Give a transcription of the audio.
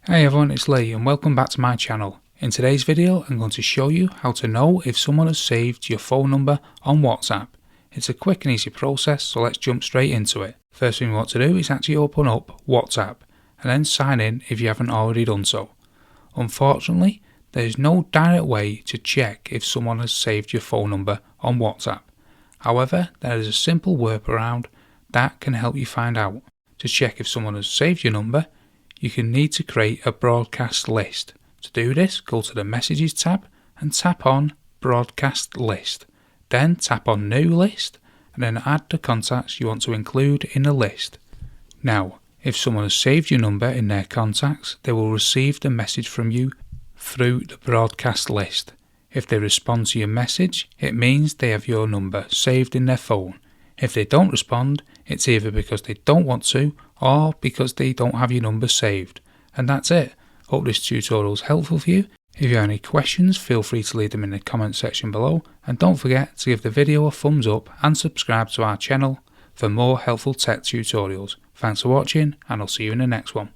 Hey everyone, it's Lee and welcome back to my channel. In today's video I'm going to show you how to know if someone has saved your phone number on WhatsApp. It's a quick and easy process, so let's jump straight into it. First thing we want to do is actually open up WhatsApp and then sign in if you haven't already done so. Unfortunately, there is no direct way to check if someone has saved your phone number on WhatsApp. However, there is a simple workaround that can help you find out. To check if someone has saved your number, you can need to create a broadcast list. To do this, go to the Messages tab and tap on Broadcast List. Then tap on New List and then add the contacts you want to include in the list. Now, if someone has saved your number in their contacts, they will receive the message from you through the broadcast list. If they respond to your message, it means they have your number saved in their phone. If they don't respond, it's either because they don't want to or because they don't have your number saved. And that's it. Hope this tutorial is helpful for you. If you have any questions, feel free to leave them in the comment section below, and don't forget to give the video a thumbs up and subscribe to our channel for more helpful tech tutorials. Thanks for watching, and I'll see you in the next one.